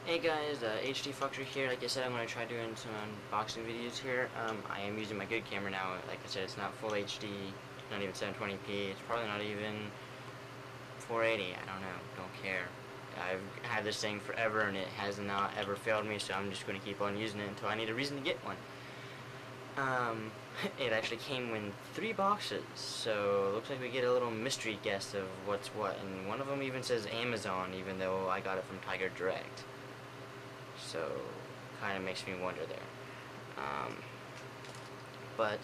Hey guys, HD Foxer here. Like I said, I'm going to try doing some unboxing videos here. I am using my good camera now. Like I said, it's not full HD, not even 720p. It's probably not even 480. I don't know. Don't care. I've had this thing forever and it has not ever failed me, so I'm just going to keep on using it until I need a reason to get one. It actually came in 3 boxes, so it looks like we get a little mystery guess of what's what, and one of them even says Amazon, even though I got it from Tiger Direct. So, kind of makes me wonder there. But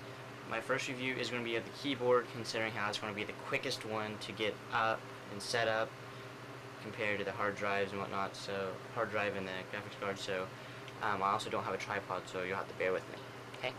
my first review is going to be of the keyboard, considering how it's going to be the quickest one to get up and set up compared to the hard drives and whatnot. So, hard drive and the graphics card. So, I also don't have a tripod, so you'll have to bear with me. Okay.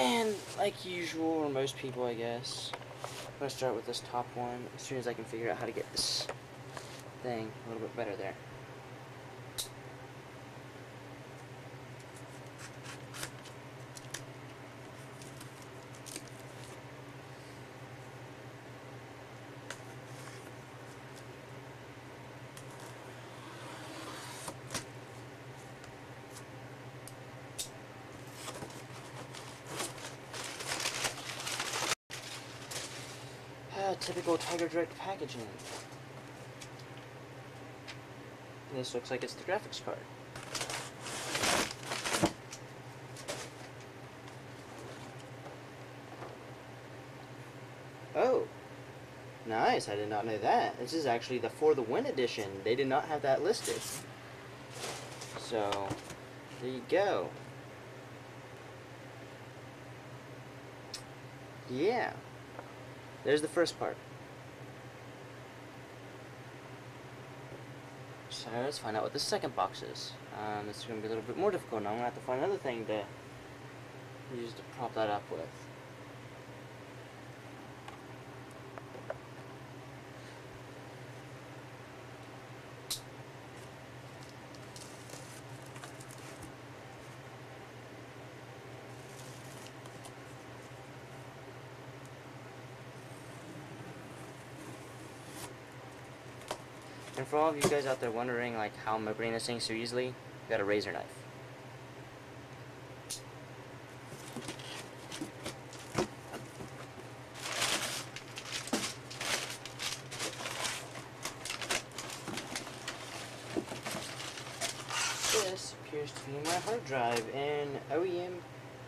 And like usual, or most people I guess, I'm going to start with this top one as soon as I can figure out how to get this thing a little bit better there. Typical Tiger Direct packaging. This looks like it's the graphics card. Oh, nice! I did not know that. This is actually the For the Win edition. They did not have that listed. So, there you go. Yeah. There's the first part. So let's find out what the second box is. This is going to be a little bit more difficult now. I'm going to have to find another thing to use to prop that up with. And for all of you guys out there wondering like how I'm opening this thing so easily, you got a razor knife. This appears to be my hard drive in OEM,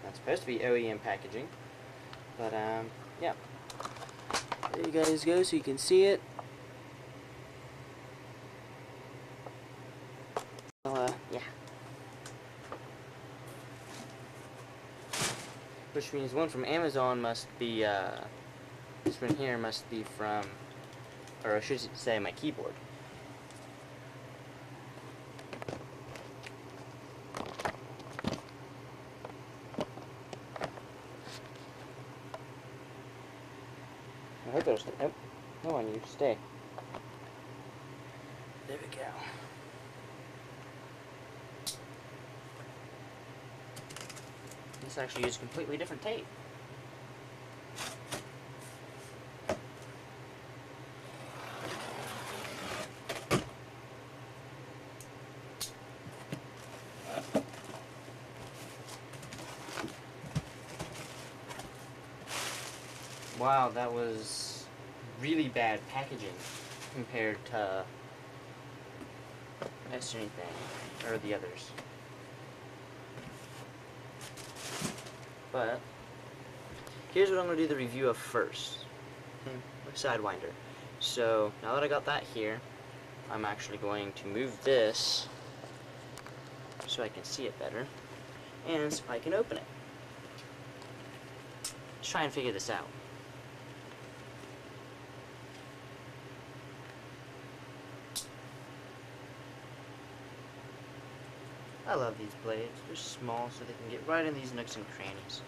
not supposed to be OEM packaging, but yeah. There you guys go so you can see it. Yeah. Which means one from Amazon must be, this one here must be from, or I should say my keyboard. I hope it'll stay. Nope. No one, you stay. There we go. This actually uses completely different tape. Wow, that was really bad packaging compared to this or anything, or the others. But here's what I'm going to do the review of first. SideWinder. So now that I got that here, I'm actually going to move this so I can see it better and so I can open it. Let's try and figure this out. I love these blades. They're small so they can get right in these nooks and crannies.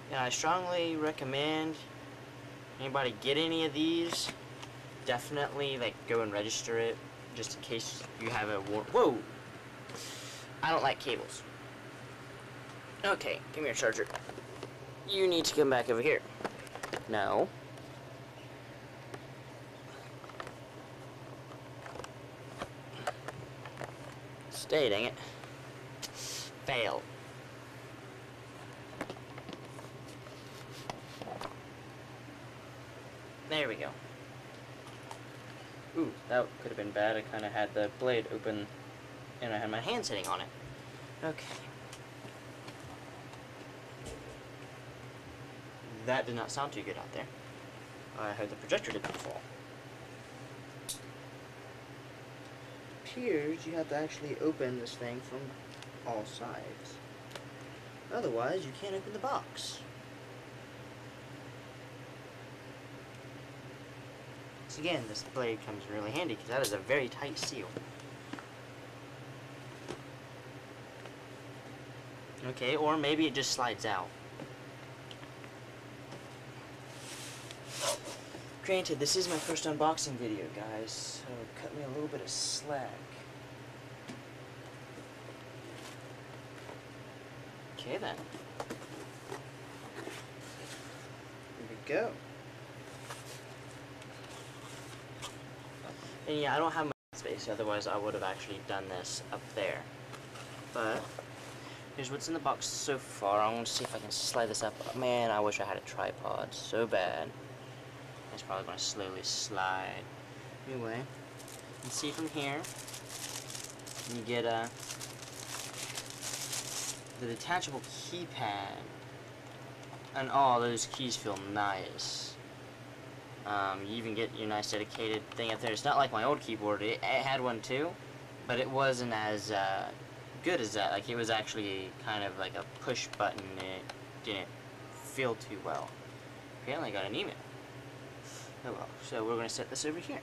And I strongly recommend anybody get any of these definitely like go and register it just in case you have a whoa! I don't like cables. Okay, give me your charger. You need to come back over here. No. Stay, dang it. Fail. There we go. Ooh, that could have been bad. I kind of had the blade open and I had my hand sitting on it. Okay. That did not sound too good out there. I heard the projector did not fall. Appears you have to actually open this thing from all sides. Otherwise, you can't open the box. So again, this blade comes really handy because that is a very tight seal. Okay, or maybe it just slides out. Granted, this is my first unboxing video, guys, so cut me a little bit of slack. Okay then. Here we go. And yeah, I don't have much space, otherwise I would have actually done this up there. But here's what's in the box so far. I want to see if I can slide this up. Man, I wish I had a tripod so bad. It's probably going to slowly slide. Anyway, you can see from here, you get the detachable keypad, and all those keys feel nice. You even get your nice dedicated thing up there. It's not like my old keyboard. It had one too, but it wasn't as good as that. Like, it was actually kind of like a push button. It didn't feel too well. Apparently I got an email. Oh well, so we're going to set this over here.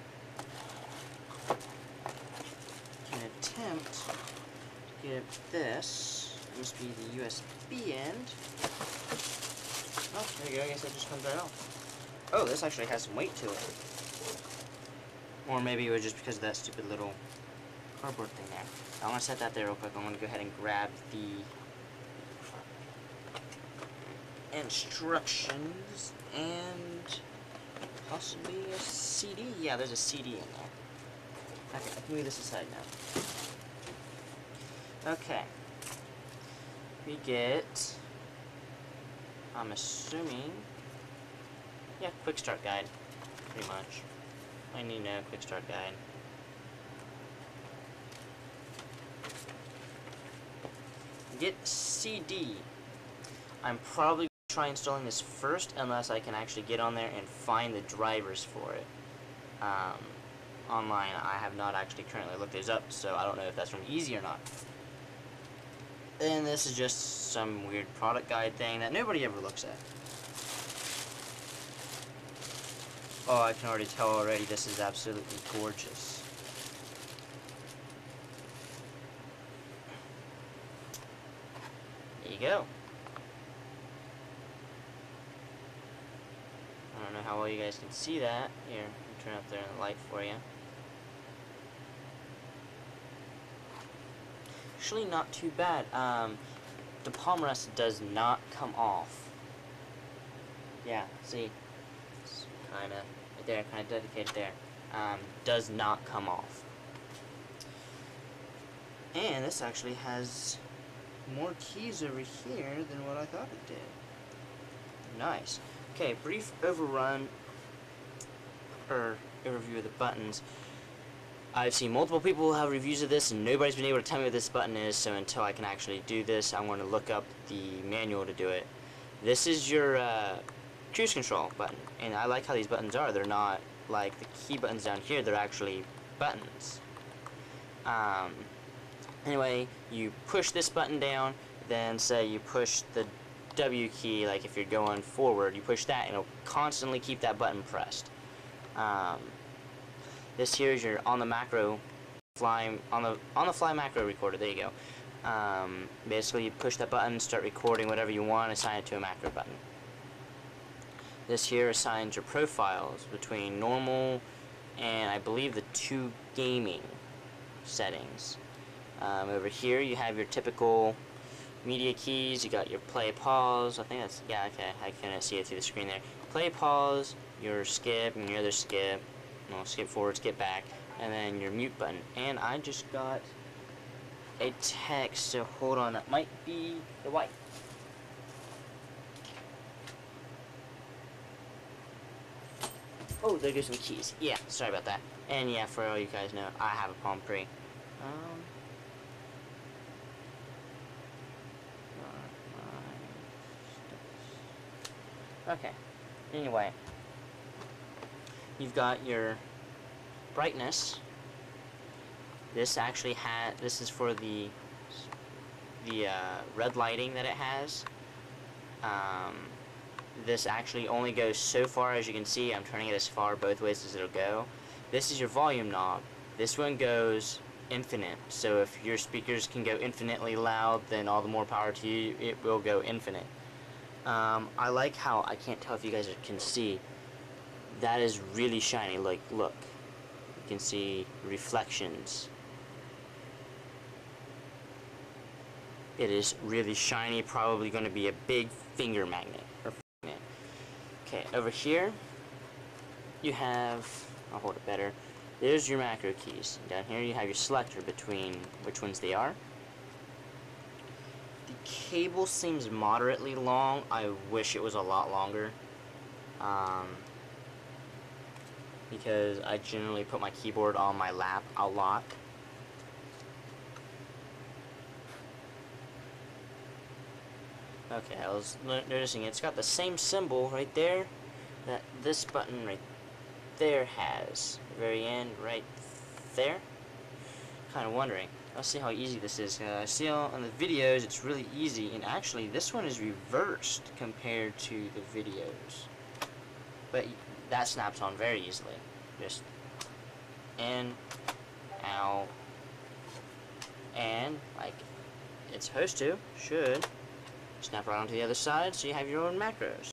Can attempt to get this. It must be the USB end. Oh, there you go. I guess that just comes right off. Oh, this actually has some weight to it. Or maybe it was just because of that stupid little cardboard thing there. I'm going to set that there real quick. I'm going to go ahead and grab the instructions and possibly a CD. Yeah, there's a CD in there. Okay, I can move this aside now. Okay. We get, I'm assuming, yeah, quick start guide, pretty much. I need a quick start guide. Get CD. I'm probably try installing this first unless I can actually get on there and find the drivers for it. Online, I have not actually currently looked these up, so I don't know if that's really easy or not. And this is just some weird product guide thing that nobody ever looks at. Oh, I can already tell already this is absolutely gorgeous. There you go. I don't know how well you guys can see that. Here, I'll turn up there in the light for you. Actually, not too bad. The palm rest does not come off. Yeah, see, it's kind of right there, kind of dedicated there. Does not come off. And this actually has more keys over here than what I thought it did. Nice. Okay, brief overview of the buttons. I've seen multiple people have reviews of this, and nobody's been able to tell me what this button is, so until I can actually do this, I'm going to look up the manual to do it. This is your cruise control button, and I like how these buttons are. They're not like the key buttons down here, they're actually buttons. Anyway, you push this button down, then say you push the W key, like if you're going forward, you push that and it'll constantly keep that button pressed. This here is your on the fly macro recorder. There you go. Basically, you push that button, start recording whatever you want, assign it to a macro button. This here assigns your profiles between normal, and I believe the 2 gaming settings. Over here you have your typical media keys. You got your play, pause. I think that's, yeah, okay, I couldn't see it through the screen there. Play, pause, your skip, and your other skip. No, skip forward, skip back, and then your mute button. And I just got a text, so hold on, that might be the wife. Oh, there goes some keys. Yeah, sorry about that. And yeah, for all you guys know, I have a Palm Pre. Okay. Anyway, you've got your brightness. This actually this is for the red lighting that it has. This actually only goes so far, as you can see. I'm turning it as far both ways as it'll go. This is your volume knob. This one goes infinite. So if your speakers can go infinitely loud, then all the more power to you. It will go infinite. I like how, I can't tell if you guys can see, that is really shiny. Like, look, you can see reflections. It is really shiny, probably going to be a big finger magnet. Okay, over here you have, I'll hold it better, there's your macro keys. Down here you have your selector between which ones they are. The cable seems moderately long. I wish it was a lot longer, because I generally put my keyboard on my lap a lot. Okay, I was noticing it's got the same symbol right there that this button right there has. The very end right there. Kind of wondering. Let's see how easy this is. I see on the videos it's really easy, and actually this one is reversed compared to the videos. But that snaps on very easily. Just in, out, and like it's supposed to, should snap right onto the other side, so you have your own macros.